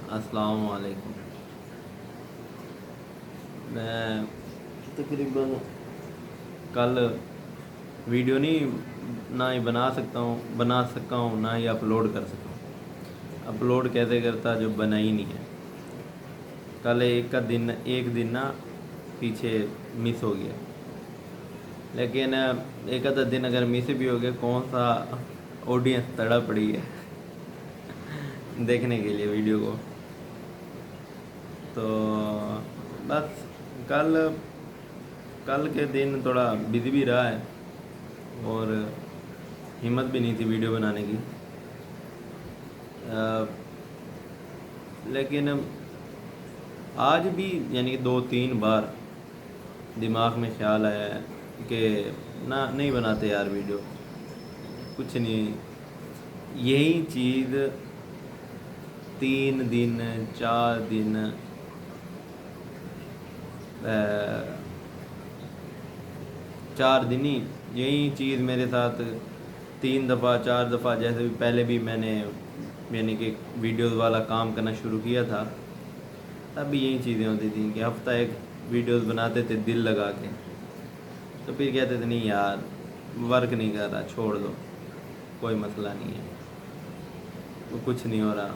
السلام علیکم۔ میں تقریباً کل ویڈیو نہ ہی بنا سکا ہوں نہ ہی اپلوڈ کر سکا ہوں۔ اپلوڈ کیسے کرتا جو بنا ہی نہیں ہے۔ کل ایک دن نا پیچھے مس ہو گیا، لیکن ایک آدھا دن اگر مس بھی ہو گیا، کون سا آڈینس تڑا پڑی ہے دیکھنے کے لیے ویڈیو کو۔ تو بس کل کے دن تھوڑا بزی بھی رہا ہے اور ہمت بھی نہیں تھی ویڈیو بنانے کی، لیکن آج بھی یعنی کہ 2-3 بار دماغ میں خیال آیا ہے کہ نہیں بناتے یار ویڈیو، کچھ نہیں، یہی چیز 3 دن 4 دن 4 دن ہی یہی چیز میرے ساتھ 3 دفعہ 4 دفعہ، جیسے بھی پہلے بھی میں نے یعنی کہ ویڈیوز والا کام کرنا شروع کیا تھا، تب بھی یہی چیزیں ہوتی تھیں کہ ہفتہ ایک ویڈیوز بناتے تھے دل لگا کے، تو پھر کہتے تھے نہیں یار ورک نہیں کر رہا، چھوڑ دو، کوئی مسئلہ نہیں ہے، وہ کچھ نہیں ہو رہا۔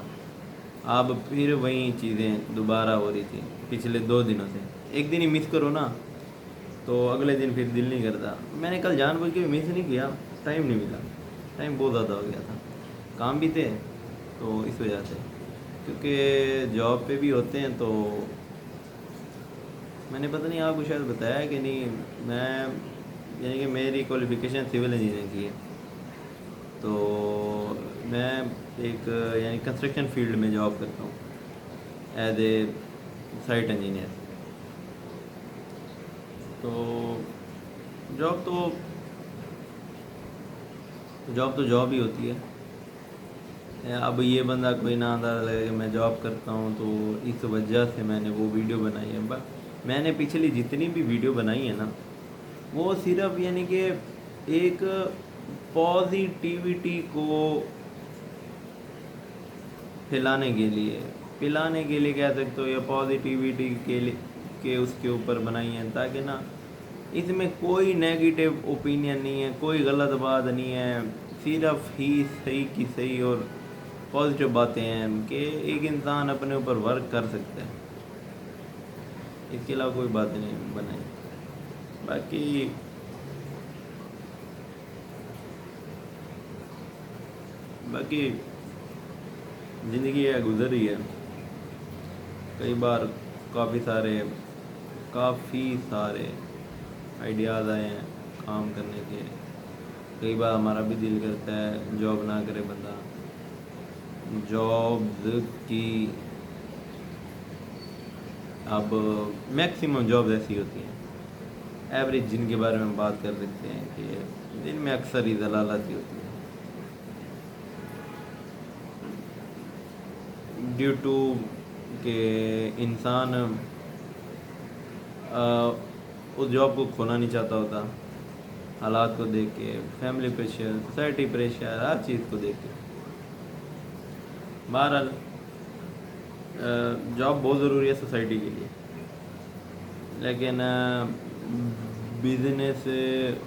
اب پھر وہی چیزیں دوبارہ ہو رہی تھی پچھلے 2 دنوں سے۔ ایک دن ہی مس کرو نا تو اگلے دن پھر دل نہیں کرتا۔ میں نے کل جان بوجھ کے مس نہیں کیا، ٹائم نہیں ملا، ٹائم بہت زیادہ ہو گیا تھا، کام بھی تھے تو اس وجہ سے، کیونکہ جاب پہ بھی ہوتے ہیں۔ تو میں نے پتہ نہیں آپ کو شاید بتایا کہ نہیں، میں یعنی کہ میری کوالیفیکیشن سول انجینئرنگ کی ہے، تو میں ایک یعنی کنسٹرکشن فیلڈ میں جاب کرتا ہوں ایز اے سائٹ انجینئر۔ تو جاب ہی ہوتی ہے۔ اب یہ بندہ کوئی نہ اندازہ لگے کہ میں جاب کرتا ہوں، تو اس وجہ سے میں نے وہ ویڈیو بنائی ہے۔ میں نے پچھلی جتنی بھی ویڈیو بنائی ہے نا، وہ صرف یعنی کہ ایک پازیٹیوٹی کو پلانے کے لیے کہہ سکتے ہو، یا پازیٹیوٹی کے اس کے اوپر بنائی ہیں، تاکہ نا اس میں کوئی نیگیٹو اوپینین نہیں ہے، کوئی غلط بات نہیں ہے، صرف ہی صحیح کی صحیح اور پازیٹیو باتیں ہیں کہ ایک انسان اپنے اوپر ورک کر سکتا ہے۔ اس کے علاوہ کوئی بات نہیں بنائی۔ باقی زندگی ہے، گزر رہی ہے۔ کئی بار کافی سارے آئیڈیاز آئے ہیں کام کرنے کے۔ کئی بار ہمارا بھی دل کرتا ہے جاب نہ کرے بندہ۔ جابز کی اب میکسیمم جابز ایسی ہوتی ہیں، ایوریج جن کے بارے میں بات کر سکتے ہیں کہ جن میں اکثر ہی ضلالت ہی ہوتی ہے، ڈیو ٹو کہ انسان اس جاب کو کھونا نہیں چاہتا ہوتا، حالات کو دیکھ کے، فیملی پریشر، سوسائٹی پریشر، ہر چیز کو دیکھ کے۔ بہرحال جاب بہت ضروری ہے سوسائٹی کے لیے، لیکن بزنس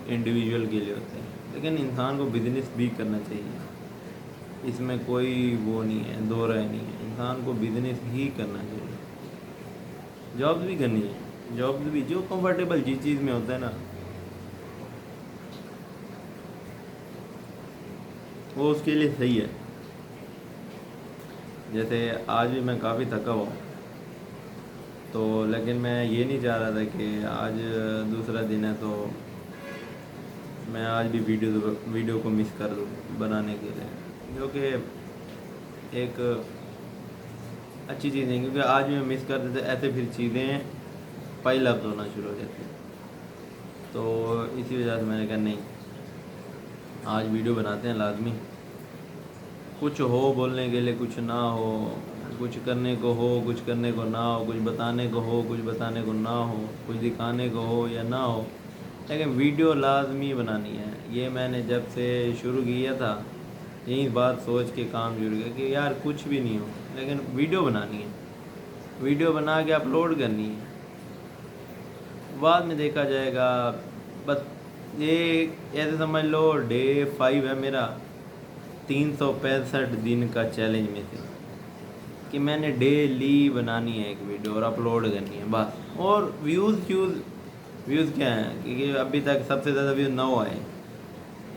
انڈیویجول کے لیے ہوتے ہیں، لیکن انسان کو بزنس بھی کرنا چاہیے، اس میں کوئی وہ نہیں ہے، دو رائے نہیں ہے، انسان کو بزنس ہی کرنا چاہیے۔ جابز بھی کرنی ہے، جابز بھی جو کمفرٹیبل جس چیز میں ہوتا ہے نا، وہ اس کے لیے صحیح ہے۔ جیسے آج بھی میں کافی تھکا ہوا ہوں، تو لیکن میں یہ نہیں چاہ رہا تھا کہ آج دوسرا دن ہے تو میں آج بھی ویڈیو کو مس کر دوں بنانے کے لیے، جو کہ ایک اچھی چیز نہیں، کیونکہ آج بھی میں مس کر دیتے ایسے پھر چیزیں پائل اپ ہونا شروع ہو جاتی، تو اسی وجہ سے میں نے کہا نہیں، آج ویڈیو بناتے ہیں لازمی، کچھ ہو بولنے کے لیے، کچھ نہ ہو، کچھ کرنے کو ہو، کچھ کرنے کو نہ ہو، کچھ بتانے کو ہو، کچھ بتانے کو نہ ہو، کچھ دکھانے کو ہو یا نہ ہو، لیکن ویڈیو لازمی بنانی ہے۔ یہ میں نے جب سے شروع کیا تھا یہی بات سوچ کے کام جڑ گیا کہ یار کچھ بھی نہیں ہو لیکن ویڈیو بنانی ہے، ویڈیو بنا کے اپلوڈ کرنی ہے، بعد میں دیکھا جائے گا۔ بس یہ ایسے سمجھ لو ڈے 5 ہے میرا 365 دن کا چیلنج میں سے، کہ میں نے ڈیلی بنانی ہے ایک ویڈیو اور اپلوڈ کرنی ہے بس۔ اور ویوز کیا ہیں کیونکہ ابھی تک سب سے زیادہ ویوز 9 آئے،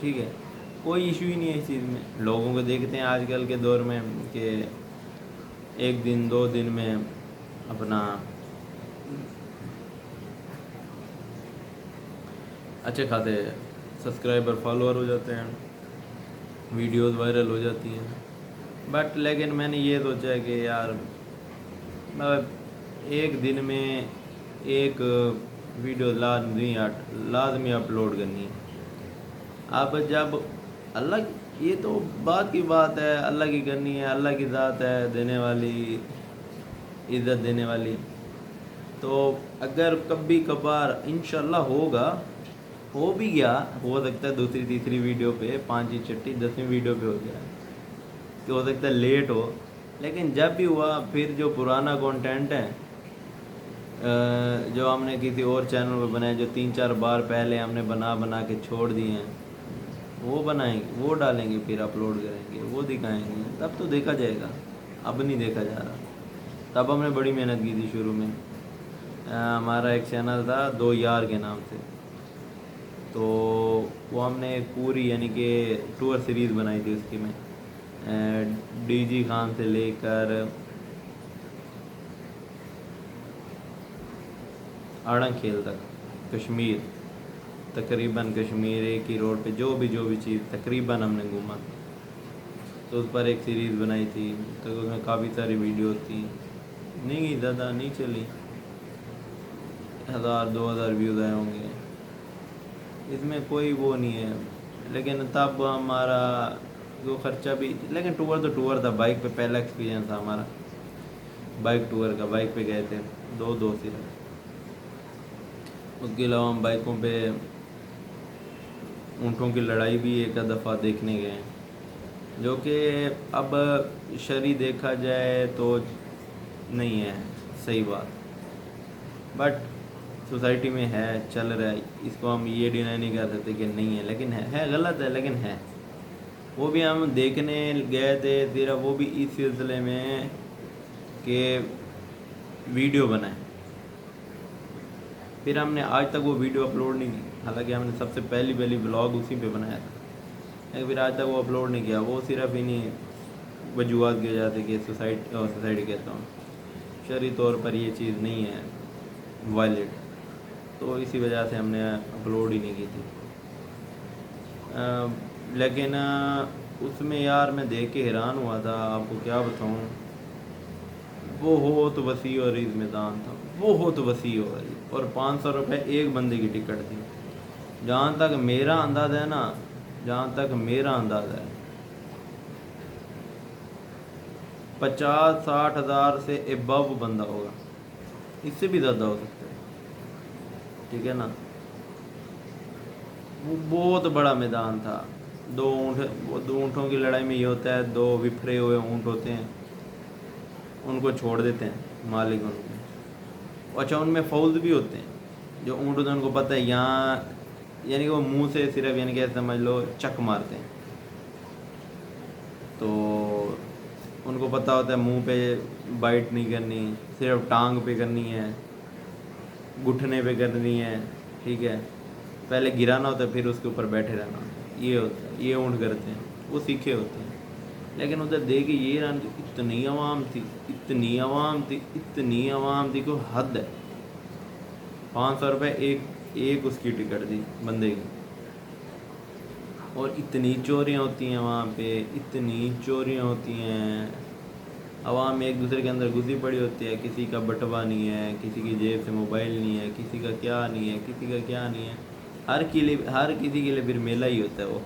ٹھیک ہے، کوئی ایشو ہی نہیں ہے اس چیز میں۔ لوگوں کو دیکھتے ہیں آج کل کے دور میں کہ 1 دن 2 دن میں اپنا اچھے خاصے سبسکرائبر فالوور ہو جاتے ہیں، ویڈیوز وائرل ہو جاتی ہیں۔ بٹ لیکن میں نے یہ سوچا ہے کہ یار ایک دن میں ایک ویڈیو لازمی اپلوڈ کرنی ہے۔ اب جب اللہ، یہ تو بات کی بات ہے، اللہ کی کرنی ہے، اللہ کی ذات ہے دینے والی، عزت دینے والی۔ تو اگر کبھی کبھار انشاءاللہ ہوگا، ہو بھی گیا، ہو سکتا ہے دوسری تیسری ویڈیو پہ، 5ویں 6ویں 10ویں ویڈیو پہ ہو گیا کہ ہو سکتا ہے لیٹ ہو، لیکن جب بھی ہوا پھر جو پرانا کانٹینٹ ہے جو ہم نے کسی اور چینل پہ بنایا، جو 3-4 بار پہلے ہم نے بنا کے چھوڑ دیے ہیں، وہ بنائیں گے، وہ ڈالیں گے، پھر اپلوڈ کریں گے، وہ دکھائیں گے، تب تو دیکھا جائے گا۔ اب نہیں دیکھا جا رہا۔ تب ہم نے بڑی محنت کی تھی شروع میں، ہمارا ایک چینل تھا 2 یار کے نام سے، تو وہ ہم نے ایک پوری یعنی کہ ٹور سیریز بنائی تھی اس کی میں، ڈی جی خان سے لے کر آڑنگ کھیل تک، کشمیر، تقریباً کشمیر ایک ہی روڈ پہ جو بھی چیز تقریباً ہم نے گھوما، تو اس پر ایک سیریز بنائی تھی۔ تو اس میں کافی ساری ویڈیوز تھیں، نہیں زیادہ نہیں چلی، 1000-2000 ویوز آئے ہوں گے، اس میں کوئی وہ نہیں ہے۔ لیکن تب ہمارا وہ خرچہ بھی، لیکن ٹور تھا، بائک پہ پہلا ایکسپیرینس تھا ہمارا بائک ٹور کا، بائک پہ گئے تھے 2 دوست صرف۔ اس کے علاوہ ہم بائکوں پہ اونٹوں کی لڑائی بھی ایک دفعہ دیکھنے گئے ہیں، جو کہ اب شرعی دیکھا جائے تو نہیں ہے صحیح بات، بٹ سوسائٹی میں ہے، چل رہا ہے، اس کو ہم یہ ڈینائی نہیں کر سکتے کہ نہیں ہے، لیکن ہے غلط ہے لیکن ہے۔ وہ بھی ہم دیکھنے گئے تھے صرف، وہ بھی اس سلسلے میں کہ ویڈیو بنائیں۔ پھر ہم نے آج تک وہ ویڈیو اپلوڈ نہیں کی، حالانکہ ہم نے سب سے پہلی بلاگ اسی پہ بنایا تھا، لیکن پھر آج تک وہ اپلوڈ نہیں کیا۔ وہ صرف انہیں وجوہات کی وجہ سے کہ سوسائٹی کہتا ہوں شرعی طور پر یہ چیز نہیں ہے وائلڈ، تو اسی وجہ سے ہم نے اپلوڈ ہی نہیں کی تھی۔ لیکن اس میں یار میں دیکھ کے حیران ہوا تھا، آپ کو کیا بتاؤں، بہت وسیع اور عریض میدان تھا، بہت وسیع اور عریض، اور 500 روپے ایک بندے کی ٹکٹ تھی۔ جہاں تک میرا اندازہ ہے نا، جہاں تک میرا اندازہ ہے 50-60 ہزار سے ابو بندہ ہوگا، اس سے بھی زیادہ ہو سکتا ہے، ٹھیک ہے نا۔ وہ بہت بڑا میدان تھا، 2 اونٹوں کی لڑائی میں یہ ہوتا ہے، 2 وپھرے ہوئے اونٹ ہوتے ہیں، ان کو چھوڑ دیتے ہیں مالک ان کو، اچھا ان میں فوز بھی ہوتے ہیں، جو اونٹ ہوتے ہیں ان کو پتہ ہے یہاں، یعنی کہ وہ منہ سے صرف یعنی کہ سمجھ لو چک مارتے ہیں، تو ان کو پتہ ہوتا ہے منہ پہ بائٹ نہیں کرنی، صرف ٹانگ پہ کرنی ہے، گھٹنے پہ کرنی ہے، ٹھیک ہے، پہلے گرانا ہوتا ہے پھر اس کے اوپر بیٹھے رہنا ہوتا ہے، یہ ہوتا ہے، یہ اونٹ کرتے ہیں، وہ سیکھے ہوتے ہیں۔ لیکن ادھر دیکھے یہ ران کہ اتنی عوام تھی، اتنی عوام تھی، کوئی حد ہے۔ 500 روپے ایک اس کی ٹکٹ تھی بندے کی، اور اتنی چوریاں ہوتی ہیں وہاں پہ، اتنی چوریاں ہوتی ہیں، عوام ایک دوسرے کے اندر گھسی پڑی ہوتی ہے، کسی کا بٹوا نہیں ہے، کسی کی جیب سے موبائل نہیں ہے، کسی کا کیا نہیں ہے، کسی کا کیا نہیں ہے، ہر کسی کے لیے پھر میلہ ہی ہوتا ہے، وہ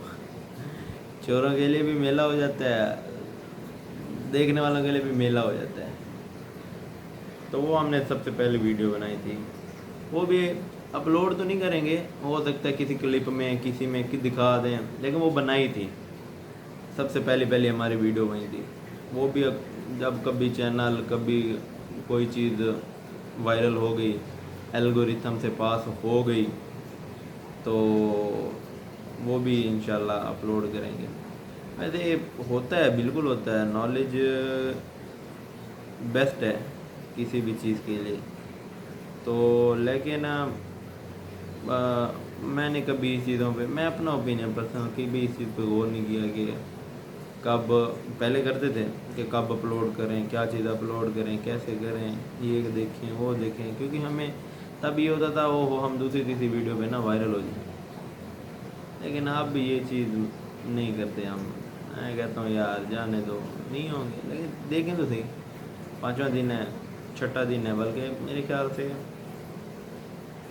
چوروں کے لیے بھی میلہ ہو جاتا ہے، دیکھنے والوں کے لیے بھی میلہ ہو جاتا ہے۔ تو وہ ہم نے سب سے پہلے ویڈیو بنائی تھی، وہ بھی اپلوڈ تو نہیں کریں گے، ہو سکتا ہے کسی کلپ میں کسی میں دکھا دیں، لیکن وہ بنائی تھی سب سے پہلی ہماری ویڈیو وہیں تھی. وہ بھی جب کبھی چینل کبھی کوئی چیز وائرل ہو گئی, الگورتھم سے پاس ہو گئی, تو وہ بھی انشاءاللہ اپلوڈ کریں گے. ویسے ہوتا ہے, بالکل ہوتا ہے, نالج بیسٹ ہے کسی بھی چیز کے لیے. تو لیکن میں نے کبھی اس چیزوں پہ, میں اپنا اوپینین پرسنل کہ بھی اس چیز پہ غور نہیں کیا کہ کب, پہلے کرتے تھے کہ کب اپلوڈ کریں, کیا چیز اپلوڈ کریں, کیسے کریں, یہ دیکھیں وہ دیکھیں, کیونکہ ہمیں تب یہ ہوتا تھا وہ ہم دوسری تیسری ویڈیو پہ نا وائرل ہو جائیں. لیکن اب بھی یہ چیز نہیں کرتے ہم. میں کہتا ہوں یار جانے دو, نہیں ہوں گے, لیکن دیکھیں تو صحیح. 5واں دن ہے, 6واں دن ہے, بلکہ میرے خیال سے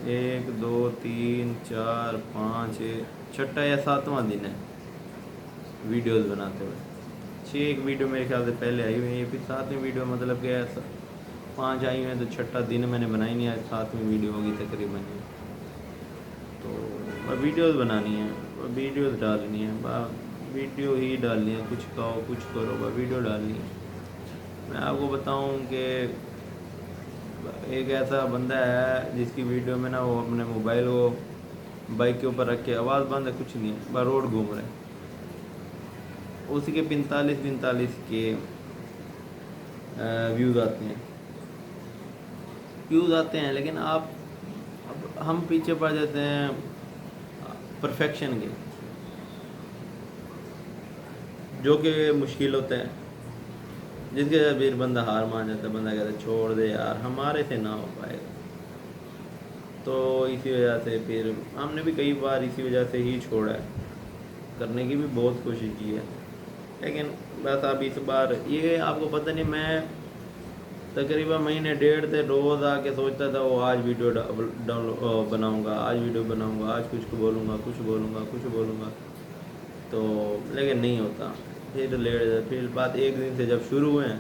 1 2 3 4 5 6واں یا 7واں دن ہے ویڈیوز بناتے ہوئے. 6 ویڈیو میرے خیال سے پہلے آئی ہوئی ہیں, پھر 7ویں ویڈیو مطلب کہ 5 آئی ہوئی ہیں, تو 6واں دن میں نے بنائی نہیں, آج 7ویں ویڈیو ہوگی تقریباً. تو ویڈیوز بنانی ہے, ویڈیوز ڈالنی ہے, ویڈیو ہی ڈالنی ہے, کچھ کہو کچھ کرو, ویڈیو ڈالنی ہے. میں آپ کو بتاؤں کہ ایک ایسا بندہ ہے جس کی ویڈیو میں نا وہ اپنے موبائل کو بائک کے اوپر رکھ کے, آواز بند ہے, کچھ نہیں ہے, بس روڈ گھوم رہے ہیں, اسی کے 45 کے ویوز آتے ہیں. لیکن اب ہم پیچھے پڑ جاتے ہیں پرفیکشن کے, جو کہ مشکل ہوتا ہے, جس کے پھر بندہ ہار مان جاتا ہے. بندہ کہتا ہے چھوڑ دے یار, ہمارے سے نہ ہو پائے گا. تو اسی وجہ سے پھر ہم نے بھی کئی بار اسی وجہ سے ہی چھوڑا ہے. کرنے کی بھی بہت کوشش کی ہے, لیکن بس اب اس بار یہ آپ کو پتہ نہیں, میں تقریباً مہینے 1.5 سے روز آ کے سوچتا تھا وہ آج ویڈیو بناؤں گا, آج ویڈیو بناؤں گا, آج کچھ بولوں گا, تو لیکن نہیں ہوتا. پھر بات ایک دن سے جب شروع ہوئے ہیں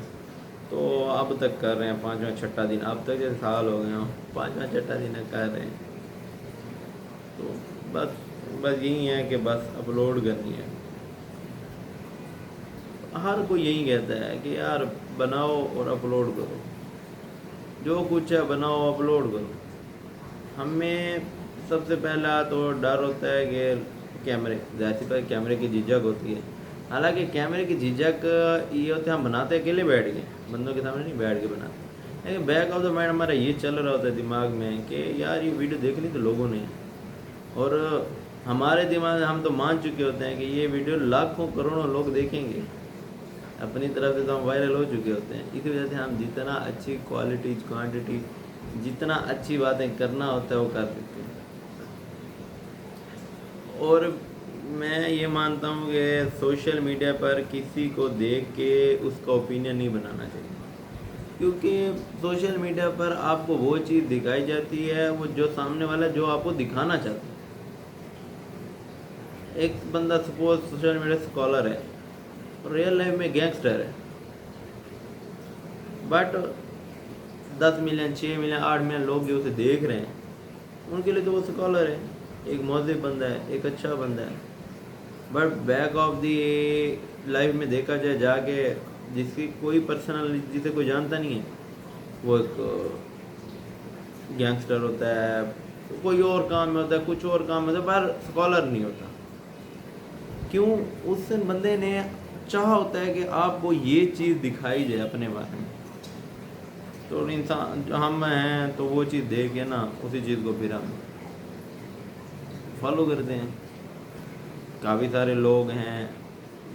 تو اب تک کر رہے ہیں 5واں 6واں دن, اب تک جیسے سال ہو گئے ہوں, 5واں 6واں دن کر رہے ہیں. تو بس یہی ہے کہ بس اپلوڈ کرنی ہے. ہر کوئی یہی کہتا ہے کہ یار بناؤ اور اپلوڈ کرو, جو کچھ ہے بناؤ اپلوڈ کرو. ہمیں سب سے پہلا تو ڈر ہوتا ہے کہ کیمرے کی جھجک ہوتی ہے. حالانکہ کیمرے کی جھجک یہ ہوتا ہے, ہم بناتے اکیلے بیٹھ کے, بندوں کے سامنے نہیں بیٹھ کے بناتے. لیکن بیک آف دا مائنڈ ہمارا یہ چل رہا ہوتا ہے دماغ میں کہ یار یہ ویڈیو دیکھ لی تو لوگوں نے, اور ہمارے دماغ میں ہم تو مان چکے ہوتے ہیں کہ یہ ویڈیو لاکھوں کروڑوں لوگ دیکھیں گے. اپنی طرف سے تو ہم وائرل ہو چکے ہوتے ہیں. اسی وجہ سے ہم جتنا اچھی کوالٹی کوانٹٹی جتنا اچھی باتیں کرنا ہوتا ہے وہ کر سکتے ہیں. اور میں یہ مانتا ہوں کہ سوشل میڈیا پر کسی کو دیکھ کے اس کا اوپینین نہیں بنانا چاہیے, کیونکہ سوشل میڈیا پر آپ کو وہ چیز دکھائی جاتی ہے وہ جو سامنے والا جو آپ کو دکھانا چاہتا ہے. ایک بندہ سپوز سوشل میڈیا اسکالر ہے, ریئل لائف میں گینگسٹر ہے, بٹ 10 ملین 6 ملین 8 ملین لوگ جو اسے دیکھ رہے ہیں, ان کے لیے تو وہ اسکالر ہے, ایک مہذب بندہ ہے, ایک اچھا بندہ ہے. But back of the life میں دیکھا جائے جا کے, جس کی کوئی پرسنل جسے کوئی جانتا نہیں ہے, وہ ایک گینگسٹر ہوتا ہے, کوئی اور کام میں ہوتا ہے, کچھ اور کام میں ہوتا ہے, پر اسکالر نہیں ہوتا. کیوں؟ اس بندے نے چاہا ہوتا ہے کہ آپ کو یہ چیز دکھائی جائے اپنے بارے میں. تو انسان ہم ہیں تو وہ چیز دیکھ کے نا اسی چیز کو پھر ہم فالو کرتے ہیں. کافی سارے لوگ ہیں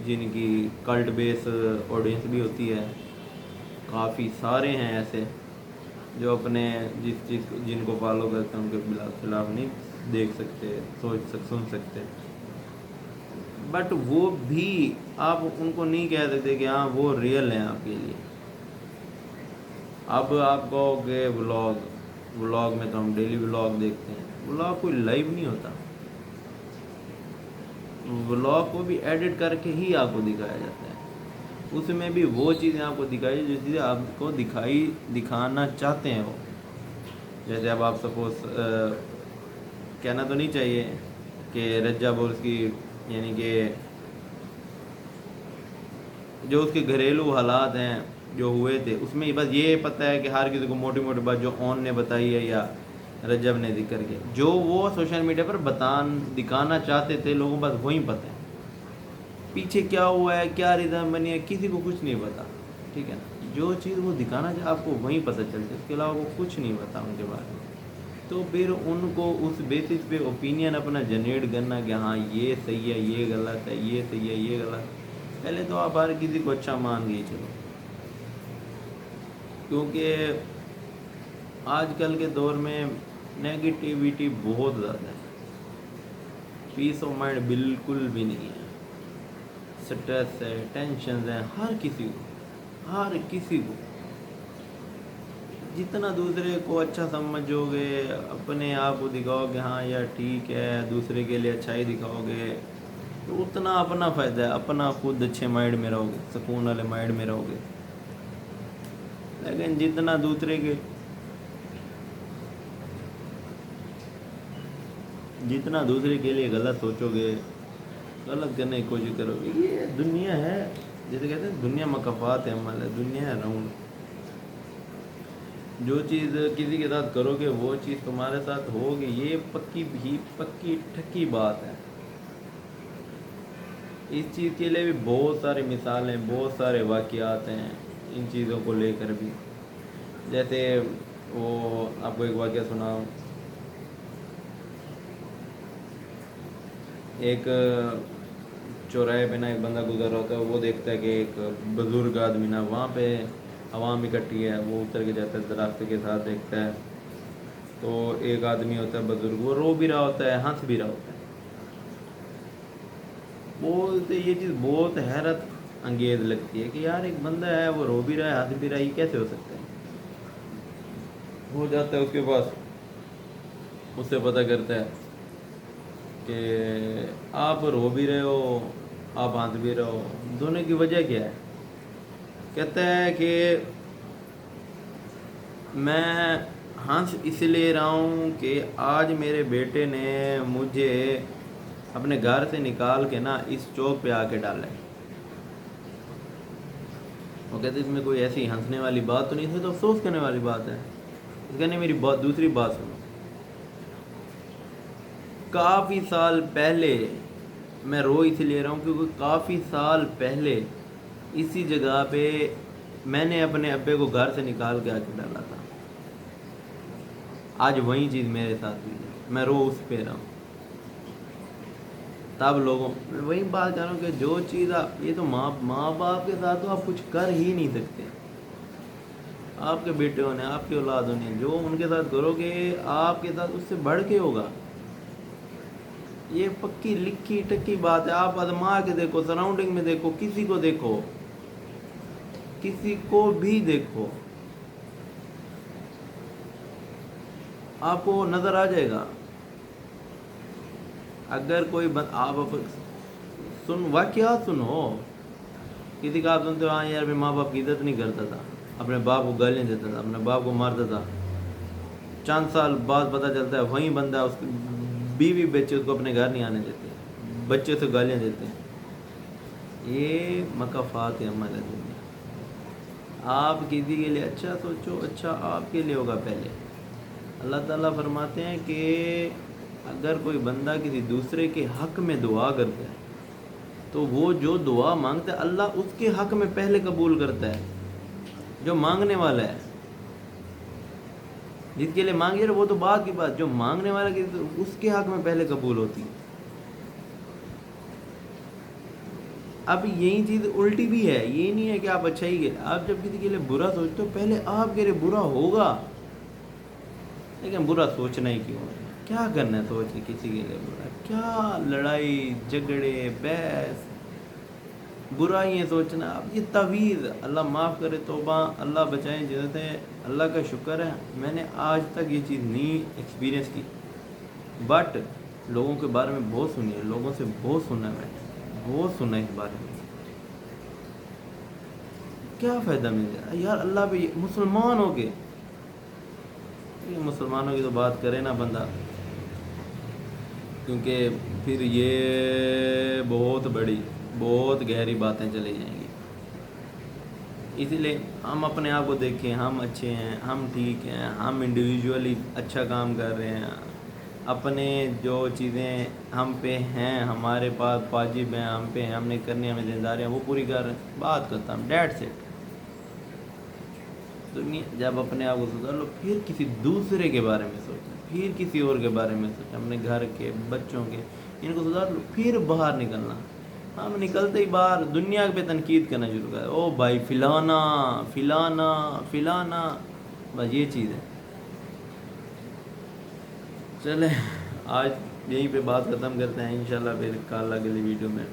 جن کی کلٹ بیس آڈینس بھی ہوتی ہے, کافی سارے ہیں ایسے جو اپنے جن کو فالو کرتے ہیں ان کے خلاف نہیں دیکھ سکتے, سن سکتے. بٹ وہ بھی آپ ان کو نہیں کہہ سکتے کہ ہاں وہ ریئل ہیں آپ کے لیے. اب آپ کہو کہ ولاگ میں تو ہم ڈیلی ولاگ دیکھتے ہیں, ولاگ کوئی لائیو نہیں ہوتا. ولاگ کو بھی ایڈٹ کر کے ہی آپ کو دکھایا جاتا ہے. اس میں بھی وہ چیزیں آپ کو دکھائی جو چیزیں آپ کو دکھانا چاہتے ہیں. وہ جیسے اب آپ سپوز کہنا تو نہیں چاہیے کہ رجا بولس کی یعنی کہ جو اس کے گھریلو حالات ہیں جو ہوئے تھے، اس میں بس یہ پتہ ہے کہ ہر کسی کو موٹی موٹی بات جو اون نے بتائی ہے یا رجب نے ذکر کیا، جو وہ سوشل میڈیا پر دکھانا چاہتے تھے لوگوں بس وہیں پتہ ہے، پیچھے کیا ہوا ہے، کیا ریزن بنی ہے، کسی کو کچھ نہیں پتا، ٹھیک ہے نا؟ جو چیز وہ دکھانا چاہے آپ کو وہیں پتہ چلتی ہے، اس کے علاوہ وہ کچھ نہیں پتا ان کے بارے میں۔ تو پھر ان کو اس بیسس پہ اوپینین اپنا جنریٹ کرنا کہ ہاں یہ صحیح ہے، یہ غلط ہے، یہ صحیح ہے، یہ غلط ہے، پہلے تو آپ ہر کسی کو اچھا مان گئے چلو، کیونکہ آج کل کے دور میں نیگیٹیویٹی بہت زیادہ ہے، پیس آف مائنڈ بالکل بھی نہیں ہے، سٹریس ہے، ٹینشنز ہیں، ہر کسی کو جتنا دوسرے کو اچھا سمجھو گے، اپنے آپ کو دکھاؤ کہ ہاں یار ٹھیک ہے، دوسرے کے لیے اچھائی دکھاؤ گے، تو اتنا اپنا فائدہ ہے، اپنا خود اچھے مائنڈ میں رہو گے، سکون والے مائنڈ میں رہو گے۔ لیکن جتنا دوسرے کے لیے غلط سوچو گے، غلط کرنے کی کوشش کرو گے، یہ دنیا ہے، جیسے کہتے ہیں دنیا مکافات عمل ہے، دنیا ہے راؤنڈ، جو چیز کسی کے ساتھ کرو گے وہ چیز تمہارے ساتھ ہوگی، یہ پکی ٹھکی بات ہے۔ اس چیز کے لیے بھی بہت ساری مثالیں، بہت سارے واقعات ہیں ان چیزوں کو لے کر بھی، جیسے وہ آپ کو ایک واقعہ سناؤں، ایک چوراہے پہ نا ایک بندہ گزر رہا ہوتا ہے، وہ دیکھتا ہے کہ ایک بزرگ آدمی نا وہاں پہ عوام اکٹھی ہے، وہ اتر کے جاتا ہے درخت کے ساتھ، دیکھتا ہے تو ایک آدمی ہوتا ہے بزرگ، وہ رو بھی رہا ہوتا ہے، ہنس بھی رہا ہوتا ہے، بولتے یہ چیز بہت حیرت انگیز لگتی ہے کہ یار ایک بندہ ہے وہ رو بھی رہا ہے، ہنس بھی رہا ہے، یہ کیسے ہو سکتا ہے؟ ہو جاتا ہے اس کے پاس، اس سے پتہ کرتا ہے کہ آپ رو بھی رہے ہو، آپ ہنس بھی رہے ہو، دونوں کی وجہ کیا ہے؟ کہتا ہے کہ میں ہنس اس لیے رہا ہوں کہ آج میرے بیٹے نے مجھے اپنے گھر سے نکال کے نا اس چوک پہ آ کے ڈالا ہے۔ وہ کہتے اس میں کوئی ایسی ہنسنے والی بات تو نہیں تھی، تو افسوس کرنے والی بات ہے۔ کہنے میری دوسری بات سنو، کافی سال پہلے، میں رو اس لیے رہا ہوں کیونکہ کافی سال پہلے اسی جگہ پہ میں نے اپنے ابے کو گھر سے نکال کے آ کے ڈالا تھا، آج وہی چیز میرے ساتھ ہوئی ہے، میں رو اس پہ رہا ہوں۔ تب لوگوں وہی بات کر رہا ہوں کہ جو چیز آپ، یہ تو ماں باپ کے ساتھ تو آپ کچھ کر ہی نہیں سکتے، آپ کے بیٹے ہونے، آپ کی اولاد ہونے، جو ان کے ساتھ کرو گے آپ کے ساتھ اس سے بڑھ کے ہوگا، یہ پکی لکھی ٹکی بات ہے۔ آپ آزما کے دیکھو، سراؤنڈنگ میں دیکھو، کسی کو دیکھو، کسی کو بھی دیکھو، آپ کو نظر آ جائے گا۔ اگر کوئی آپ واقعات سنو، کسی کا آپ سنتے ہو ہاں یار میں ماں باپ کی عزت نہیں کرتا تھا، اپنے باپ کو گالیاں دیتا تھا، اپنے باپ کو مارتا تھا، چند سال بعد پتہ چلتا ہے وہیں بندہ، اس کی بیوی بچے اس کو اپنے گھر نہیں آنے دیتے، بچے سے گالیاں دیتے ہیں، یہ مکافات عمل ہے دنیا۔ آپ کسی کے لیے اچھا سوچو، اچھا آپ کے لیے ہوگا پہلے۔ اللہ تعالیٰ فرماتے ہیں کہ اگر کوئی بندہ کسی دوسرے کے حق میں دعا کرتا ہے تو وہ جو دعا مانگتا ہے اللہ اس کے حق میں پہلے قبول کرتا ہے، جو مانگنے والا ہے، جس کے لیے مانگے وہ تو بات کی بات، جو مانگنے والا اس کے حق میں پہلے قبول ہوتی ہے۔ اب یہی چیز الٹی بھی ہے، یہ نہیں ہے کہ آپ اچھا ہی آپ جب کسی کے لیے برا سوچتے ہو پہلے آپ کے لیے برا ہوگا، لیکن برا سوچنا ہی کیوں ہے؟ کیا کرنا ہے سوچ کے کسی کے لیے برا؟ کیا لڑائی جھگڑے بحث، برائیاں سوچنا، اب یہ تعویذ، اللہ معاف کرے، توبہ، اللہ بچائیں جیسے، اللہ کا شکر ہے میں نے آج تک یہ چیز نہیں ایکسپیرینس کی، بٹ لوگوں کے بارے میں بہت سنی ہے، لوگوں سے بہت سنا ہے، میں نے بہت سنا ہے اس بارے میں۔ کیا فائدہ مل جائے یار اللہ پہ، مسلمان ہو کے، یہ مسلمانوں کی تو بات کرے نا بندہ، کیونکہ پھر یہ بہت بڑی، بہت گہری باتیں چلی جائیں گی۔ اسی لیے ہم اپنے آپ کو دیکھیں، ہم اچھے ہیں، ہم ٹھیک ہیں، ہم انڈیویجولی اچھا کام کر رہے ہیں، اپنے جو چیزیں ہم پہ ہیں، ہمارے پاس واجب ہیں، ہم پہ ہیں، ہم نے کرنی، ہمیں ذمہ داریاں وہ پوری کر رہے ہیں، بات کرتا ہم ڈیٹ سے دنیا جب اپنے آپ کو سدھار لو پھر کسی دوسرے کے بارے میں سوچیں، پھر کسی اور کے بارے میں سوچیں، اپنے گھر کے بچوں کے، ان کو سدھار لو پھر باہر نکلنا۔ ہم نکلتے ہی باہر دنیا پہ تنقید کرنا شروع کر، او بھائی فلانا فلانا فلانا، بس یہ چیز ہے۔ چلیں آج یہیں پہ بات ختم کرتے ہیں، انشاءاللہ پھر کل اگلی ویڈیو میں